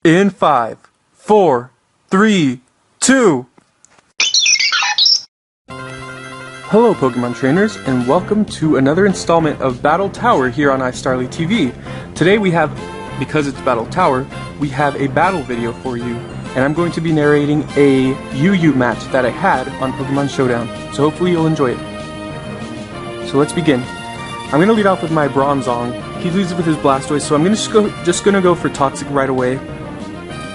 In 5, 4, 3, 2. Hello Pokemon trainers, and welcome to another installment of Battle Tower here on iStarlyTV. Today we have, because it's Battle Tower, we have a battle video for you, and I'm going to be narrating a UU match that I had on Pokemon Showdown, so hopefully you'll enjoy it. So let's begin. I'm going to lead off with my Bronzong. He leads with his Blastoise, so I'm just going to go for Toxic right away.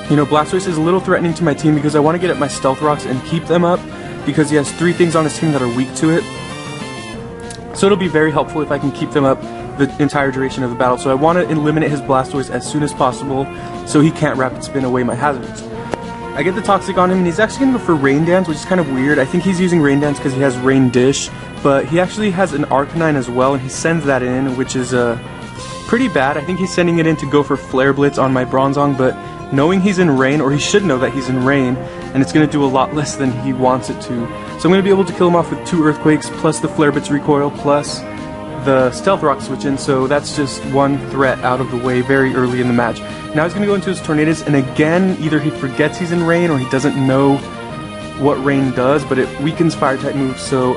You know, Blastoise is a little threatening to my team because I want to get at my Stealth Rocks and keep them up, because he has 3 things on his team that are weak to it. So it'll be very helpful if I can keep them up the entire duration of the battle. So I want to eliminate his Blastoise as soon as possible so he can't Rapid Spin away my hazards. I get the Toxic on him, and he's actually going to go for Rain Dance, which is kind of weird. I think he's using Rain Dance because he has Rain Dish, but he actually has an Arcanine as well, and he sends that in, which is pretty bad. I think he's sending it in to go for Flare Blitz on my Bronzong, but knowing he's in Rain, or he should know that he's in Rain, and it's going to do a lot less than he wants it to. So I'm going to be able to kill him off with 2 Earthquakes, plus the Flare Blitz recoil, plus the Stealth Rock switch in, so that's just one threat out of the way very early in the match. Now he's going to go into his Tornadus, and again, either he forgets he's in Rain, or he doesn't know what Rain does, but it weakens Fire-type moves, so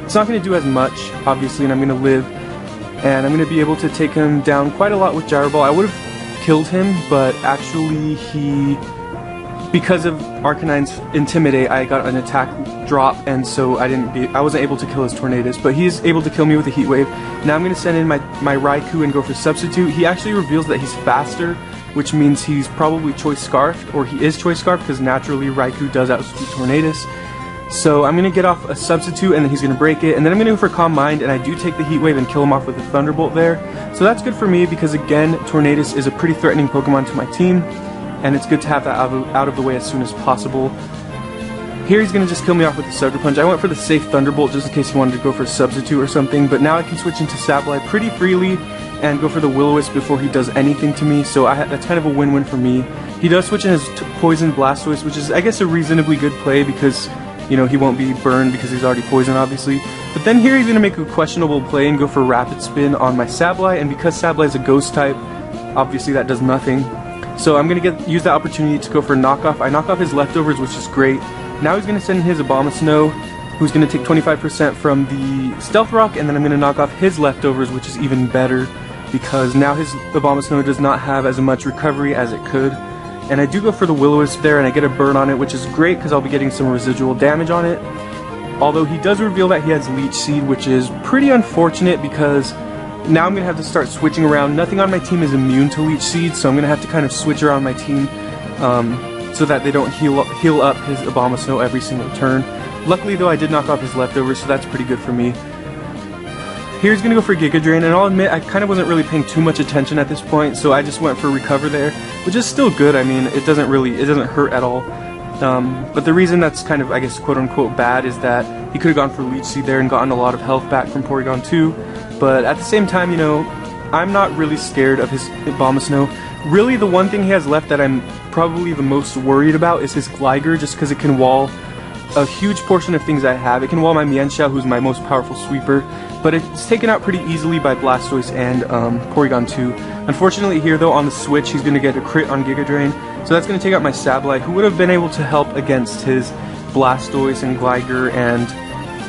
it's not going to do as much, obviously, and I'm going to live, and I'm going to be able to take him down quite a lot with Gyro Ball. I would have killed him, but actually because of Arcanine's Intimidate, I got an attack drop, and so I wasn't able to kill his Tornadus, but he's able to kill me with a Heat Wave. Now I'm going to send in my Raikou and go for Substitute. He actually reveals that he's faster, which means he's probably Choice Scarfed, or he is Choice Scarfed, because naturally Raikou does outspeed Tornadus. So I'm going to get off a Substitute, and then he's going to break it, and then I'm going to go for Calm Mind, and I do take the Heat Wave and kill him off with a Thunderbolt there. So that's good for me, because again, Tornadus is a pretty threatening Pokemon to my team, and it's good to have that out of the way as soon as possible. Here he's going to just kill me off with the Sucker Punch. I went for the safe Thunderbolt just in case he wanted to go for a Substitute or something, but now I can switch into Sableye pretty freely and go for the Will-O-Wisp before he does anything to me, so that's kind of a win-win for me. He does switch in his Poison Blastoise, which is, I guess, a reasonably good play because, you know, he won't be burned because he's already poisoned, obviously. But then here he's going to make a questionable play and go for Rapid Spin on my Sableye, and because Sableye is a Ghost type, obviously that does nothing. So I'm going to use that opportunity to go for Knockoff. I knock off his leftovers, which is great. Now he's going to send in his Abomasnow, who's going to take 25% from the Stealth Rock, and then I'm going to knock off his leftovers, which is even better, because now his Abomasnow does not have as much recovery as it could. And I do go for the Will-O-Wisp there, and I get a burn on it, which is great because I'll be getting some residual damage on it. Although he does reveal that he has Leech Seed, which is pretty unfortunate because now I'm going to have to start switching around. Nothing on my team is immune to Leech Seed, so I'm going to have to kind of switch around my team so that they don't heal up his Abomasnow every single turn. Luckily though, I did knock off his leftovers, so that's pretty good for me. Here he's going to go for Giga Drain, and I'll admit I kind of wasn't really paying too much attention at this point, so I just went for Recover there, which is still good. I mean, it doesn't hurt at all. But the reason that's kind of, I guess, quote-unquote bad is that he could have gone for Leech Seed there and gotten a lot of health back from Porygon 2, but at the same time, you know, I'm not really scared of his Abomasnow. Really, the one thing he has left that I'm probably the most worried about is his Gligar, just because it can wall a huge portion of things I have. It can wall my Mienshao, who's my most powerful sweeper, but it's taken out pretty easily by Blastoise and Porygon 2. Unfortunately here though, on the switch, he's going to get a crit on Giga Drain, so that's going to take out my Sableye, who would have been able to help against his Blastoise and Gligar and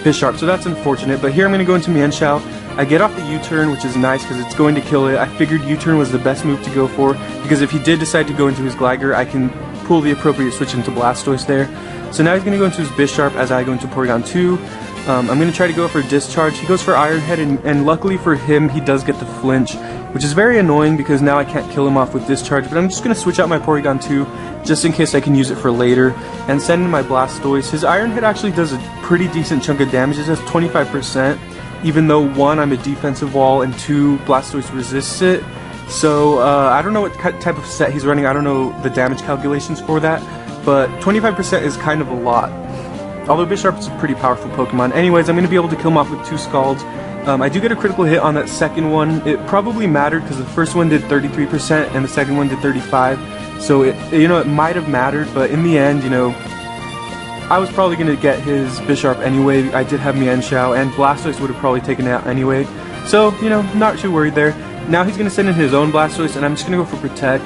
Bisharp, so that's unfortunate. But here I'm going to go into Mienshao. I get off the U-turn, which is nice because it's going to kill it. I figured U-turn was the best move to go for, because if he did decide to go into his Gligar, I can pull the appropriate switch into Blastoise there. So now he's going to go into his Bisharp as I go into Porygon 2. I'm going to try to go for Discharge. He goes for Iron Head, and luckily for him, he does get the flinch, which is very annoying because now I can't kill him off with Discharge, but I'm just going to switch out my Porygon 2 just in case I can use it for later, and send in my Blastoise. His Iron Head actually does a pretty decent chunk of damage. It does 25%, even though 1, I'm a defensive wall, and 2, Blastoise resists it. So I don't know what type of set he's running. I don't know the damage calculations for that, but 25% is kind of a lot. Although Bisharp is a pretty powerful Pokemon. Anyways, I'm going to be able to kill him off with 2 Scalds. I do get a critical hit on that second one. It probably mattered because the first one did 33% and the second one did 35%. So it might have mattered, but in the end, you know, I was probably going to get his Bisharp anyway. I did have Mienshao, and Blastoise would have probably taken it out anyway. So, you know, not too worried there. Now he's going to send in his own Blastoise, and I'm just going to go for Protect.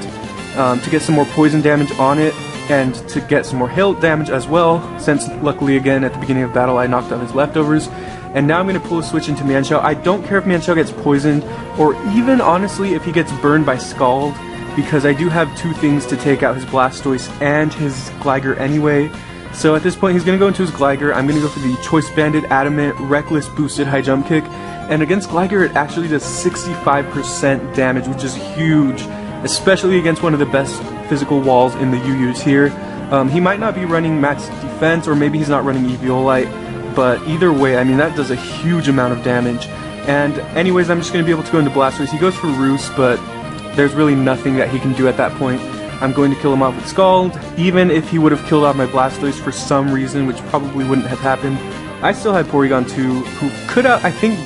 to get some more poison damage on it, and to get some more hail damage as well, since luckily again at the beginning of battle I knocked out his leftovers. And now I'm going to pull a switch into Manchow. I don't care if Manchow gets poisoned, or even honestly if he gets burned by Scald, because I do have two things to take out his Blastoise and his Gligar anyway. So at this point he's going to go into his Gligar. I'm going to go for the Choice Banded Adamant Reckless Boosted High Jump Kick. And against Gligar it actually does 65% damage, which is huge, especially against one of the best physical walls in the UUs here. He might not be running max defense, or maybe he's not running Eviolite. But either way, I mean, that does a huge amount of damage. And anyways, I'm just going to be able to go into Blastoise. He goes for Roost, but there's really nothing that he can do at that point. I'm going to kill him off with Scald. Even if he would have killed off my Blastoise for some reason, which probably wouldn't have happened, I still had Porygon 2, who could have, I think,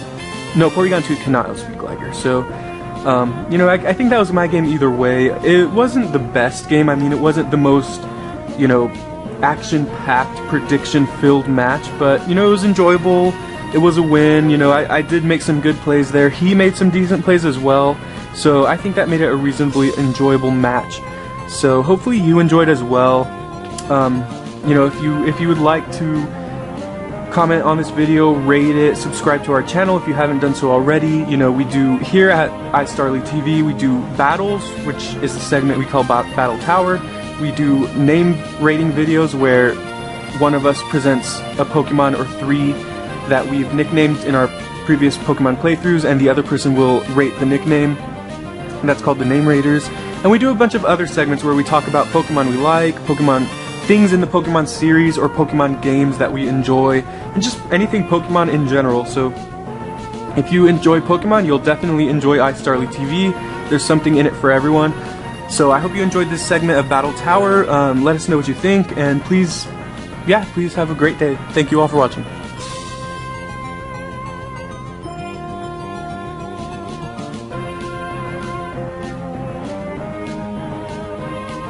no, Porygon 2 cannot outspeed Gligar. So, you know, I think that was my game either way. It wasn't the best game. I mean, it wasn't the most, you know, action-packed, prediction-filled match, but, you know, it was enjoyable. It was a win. You know, I did make some good plays there. He made some decent plays as well, so I think that made it a reasonably enjoyable match. So hopefully you enjoyed as well. You know, if you would like to comment on this video, rate it, subscribe to our channel if you haven't done so already. You know, we do here at iStarlyTV, we do battles, which is the segment we call Battle Tower. We do name rating videos where one of us presents a Pokemon or three that we've nicknamed in our previous Pokemon playthroughs, and the other person will rate the nickname. And that's called the Name Raters. And we do a bunch of other segments where we talk about Pokemon we like, Pokemon things in the Pokemon series, or Pokemon games that we enjoy, and just anything Pokemon in general. So if you enjoy Pokemon, you'll definitely enjoy iStarlyTV. There's something in it for everyone. So I hope you enjoyed this segment of Battle Tower. Let us know what you think, and please have a great day. Thank you all for watching.